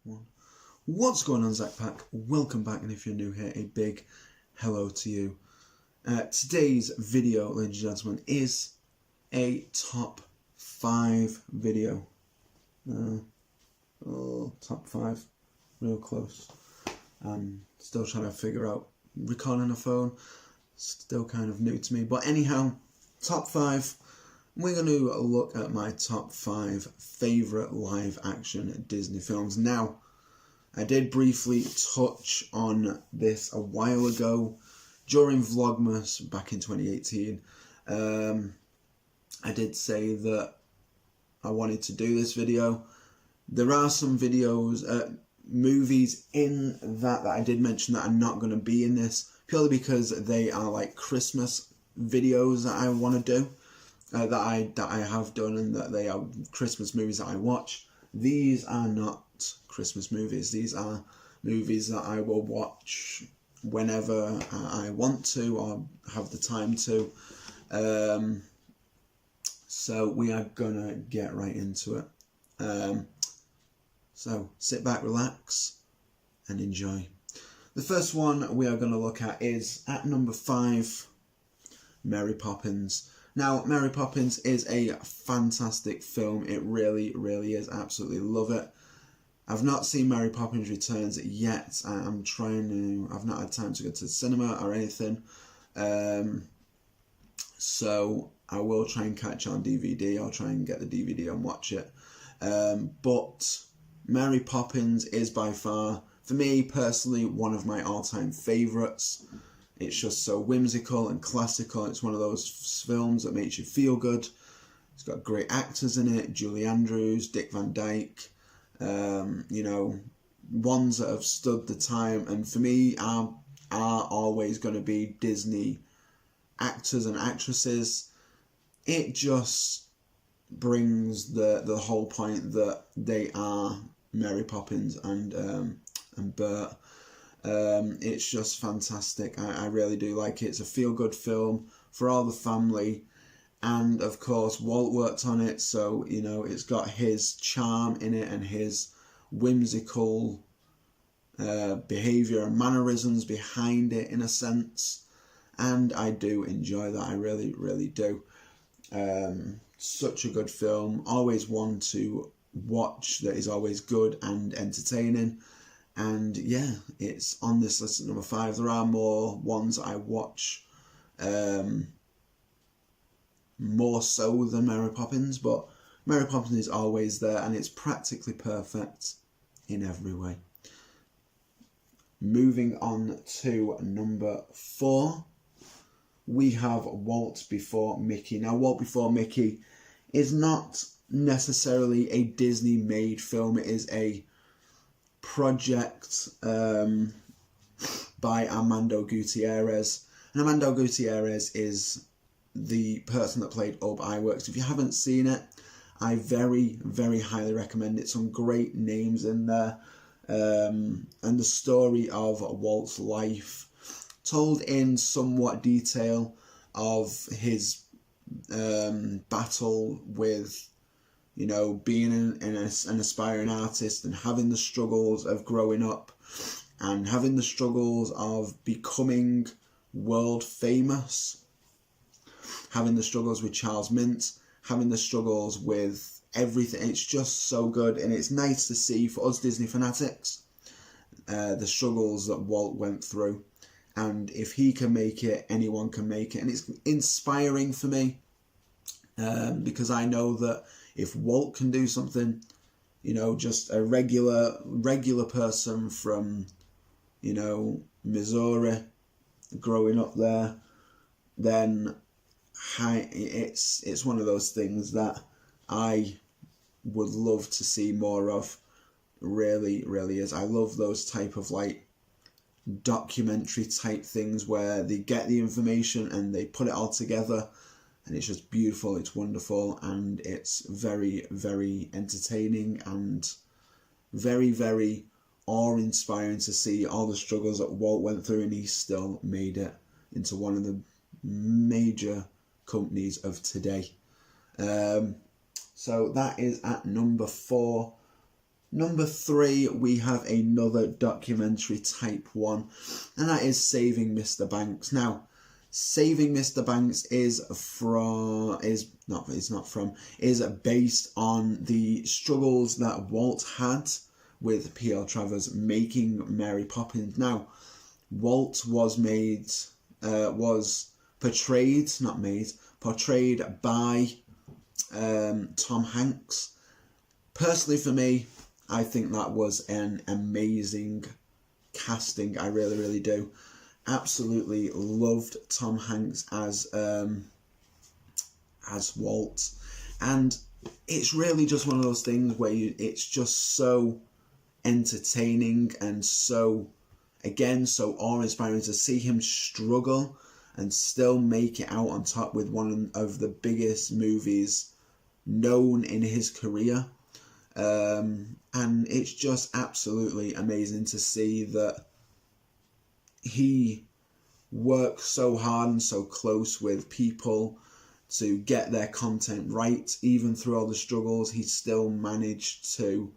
One. What's going on, Zach Pack? Welcome back, and if you're new here, a big hello to you. Today's video, ladies and gentlemen, is a top 5 video. Top 5, real close. I'm still trying to figure out recording on a phone, still kind of new to me. But anyhow, top 5. We're going to look at my top 5 favourite live action Disney films. Now, I did briefly touch on this a while ago during Vlogmas back in 2018. I did say that I wanted to do this video. There are some videos, movies in that I did mention that are not going to be in this, purely because they are like Christmas videos that I want to do. That I have done, and that they are Christmas movies that I watch. These are not Christmas movies. These are movies that I will watch whenever I want to or have the time to. So we are gonna get right into it. So sit back, relax, and enjoy. The first one we are going to look at is at number 5, Mary Poppins. Now, Mary Poppins is a fantastic film. It really, really is. Absolutely love it. I've not seen Mary Poppins Returns yet. I'm trying to... I've not had time to go to the cinema or anything. So I will try and catch it on DVD. I'll try and get the DVD and watch it. But Mary Poppins is by far, for me personally, one of my all-time favourites. It's just so whimsical and classical. It's one of those films that makes you feel good. It's got great actors in it. Julie Andrews, Dick Van Dyke. You know, ones that have stood the time. And for me, are always going to be Disney actors and actresses. It just brings the whole point that they are Mary Poppins and Bert. It's just fantastic. I really do like it. It's a feel-good film for all the family, and of course Walt worked on it, so you know it's got his charm in it and his whimsical behaviour and mannerisms behind it in a sense, and I do enjoy that. I really, really do. Such a good film, always one to watch, that is always good and entertaining. And yeah, it's on this list at number 5. There are more ones I watch more so than Mary Poppins, but Mary Poppins is always there, and it's practically perfect in every way. Moving on to number 4, we have Walt Before Mickey. Now, Walt Before Mickey is not necessarily a Disney-made film. It is a project by Armando Gutierrez. And Armando Gutierrez is the person that played Ub Iwerks. If you haven't seen it, I very, very highly recommend it. Some great names in there. And the story of Walt's life, told in somewhat detail, of his battle with, you know, being an aspiring artist and having the struggles of growing up and having the struggles of becoming world famous, having the struggles with Charles Mintz, having the struggles with everything. It's just so good, and it's nice to see for us Disney fanatics the struggles that Walt went through. And if he can make it, anyone can make it. And it's inspiring for me, because I know that if Walt can do something, you know, just a regular person from, you know, Missouri, growing up there, then it's one of those things that I would love to see more of. Really, really is. I love those type of like documentary type things where they get the information and they put it all together, and it's just beautiful, it's wonderful, and it's very, very entertaining and very, very awe-inspiring to see all the struggles that Walt went through, and he still made it into one of the major companies of today. So that is at number 4. Number 3, we have another documentary type one, and that is Saving Mr. Banks. Now, Saving Mr. Banks is based on the struggles that Walt had with P.L. Travers making Mary Poppins. Now, Walt was portrayed by Tom Hanks. Personally, for me, I think that was an amazing casting. I really, really do. Absolutely loved Tom Hanks as Walt, and it's really just one of those things where it's just so entertaining and so awe-inspiring to see him struggle and still make it out on top with one of the biggest movies known in his career. And it's just absolutely amazing to see that he works so hard and so close with people to get their content right. Even through all the struggles, he still managed to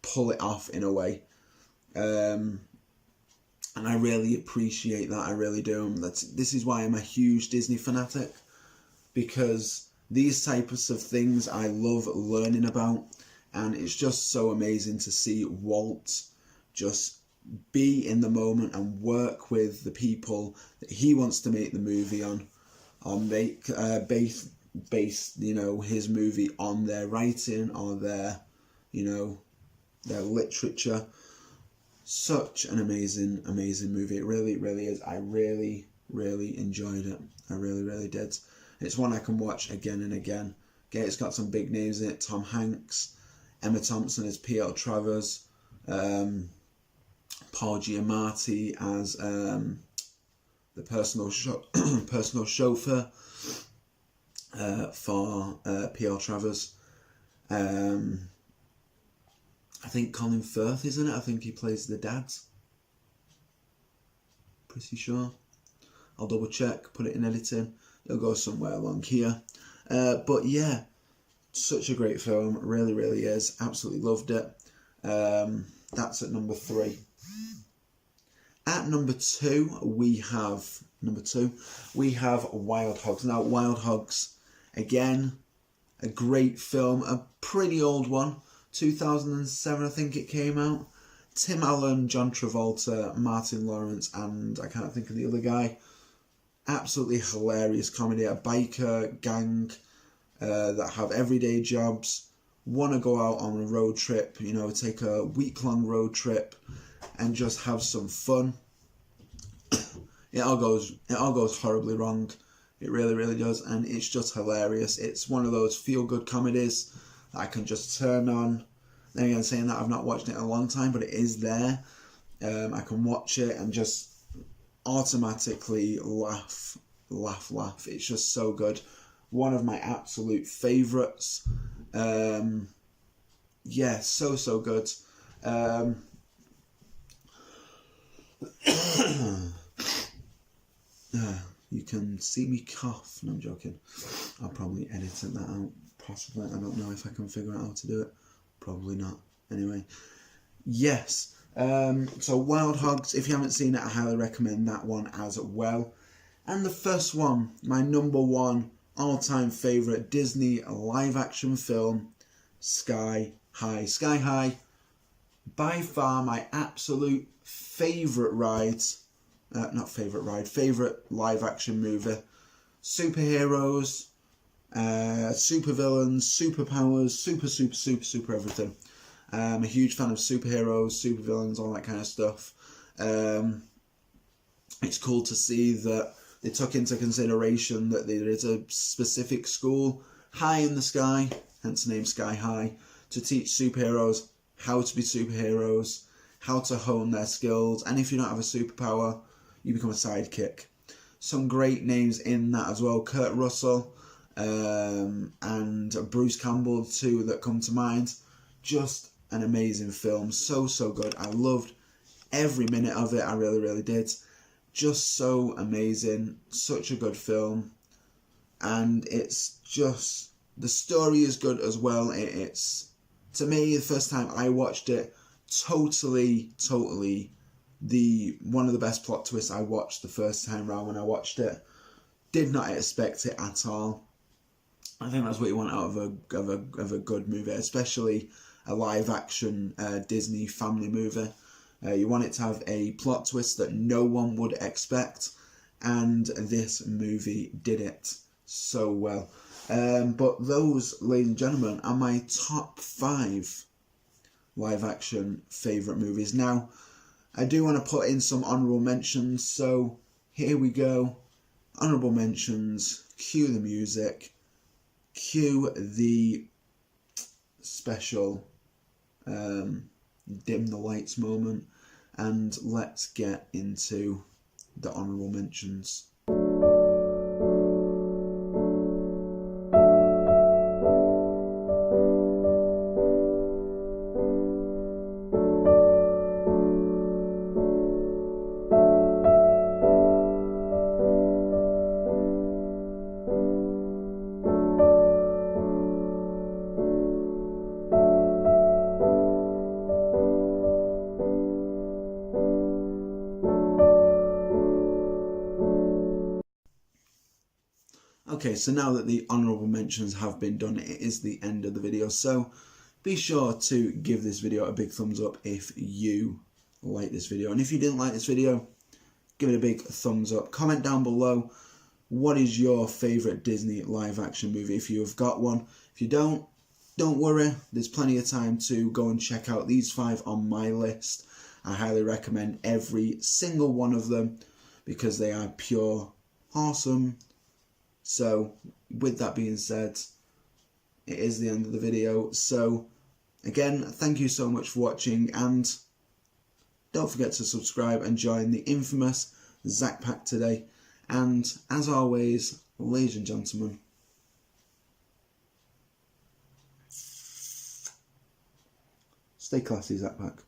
pull it off in a way. And I really appreciate that. I really do. This is why I'm a huge Disney fanatic, because these types of things I love learning about, and it's just so amazing to see Walt just be in the moment and work with the people that he wants to make the movie on base his movie on their writing or their literature. Such an amazing movie. It really, really is. I really, really enjoyed it. I really, really did. It's one I can watch again and again. Okay, it's got some big names in it. Tom Hanks, Emma Thompson as P.L. Travers, Paul Giamatti as the personal chauffeur for P.L. Travers. I think Colin Firth is in it. I think he plays the dad. Pretty sure. I'll double check, put it in editing. It'll go somewhere along here. But yeah, such a great film. Really, really is. Absolutely loved it. That's at number 3. At number 2, we have Wild Hogs. Now, Wild Hogs, again, a great film, a pretty old one. 2007, I think it came out. Tim Allen, John Travolta, Martin Lawrence, and I can't think of the other guy. Absolutely hilarious comedy. A biker gang that have everyday jobs, want to go out on a road trip, take a week-long road trip and just have some fun. It all goes horribly wrong. It really, really does, and it's just hilarious. It's one of those feel-good comedies that I can just turn on. Then again, saying that, I've not watched it in a long time, but it is there. I can watch it and just automatically laugh. It's just so good. One of my absolute favourites. Yeah, so good. You can see me cough. No, I'm joking. I'll probably edit that out. Possibly. I don't know if I can figure out how to do it. Probably not. Anyway. Yes. So Wild Hogs, if you haven't seen it, I highly recommend that one as well. And the first one, my number 1 all-time favourite Disney live-action film, Sky High. Sky High, by far my absolute favourite favourite live-action movie. Superheroes, super villains, superpowers, super everything. I'm a huge fan of superheroes, super villains, all that kind of stuff. It's cool to see that they took into consideration that there is a specific school high in the sky, hence the name Sky High, to teach superheroes how to be superheroes, how to hone their skills, and if you don't have a superpower, you become a sidekick. Some great names in that as well. Kurt Russell and Bruce Campbell, two that come to mind. Just an amazing film. So good. I loved every minute of it. I really, really did. Just so amazing. Such a good film. And it's just... the story is good as well. It's to me, the first time I watched it, totally one of the best plot twists I watched the first time round when I watched it. Did not expect it at all. I think that's what you want out of a good movie, especially a live action Disney family movie. You want it to have a plot twist that no one would expect, and this movie did it so well. But those, ladies and gentlemen, are my top 5 live action favourite movies. Now, I do want to put in some honourable mentions, so here we go. Honourable mentions, cue the music, cue the special dim the lights moment, and let's get into the honourable mentions. Okay, so now that the honourable mentions have been done, it is the end of the video. So be sure to give this video a big thumbs up if you like this video. And if you didn't like this video, give it a big thumbs up. Comment down below, what is your favourite Disney live action movie if you have got one. If you don't worry, there's plenty of time to go and check out these 5 on my list. I highly recommend every single one of them because they are pure awesome. So, with that being said, it is the end of the video. So, again, thank you so much for watching, and don't forget to subscribe and join the infamous Zach Pack today. And, as always, ladies and gentlemen, stay classy, Zach Pack.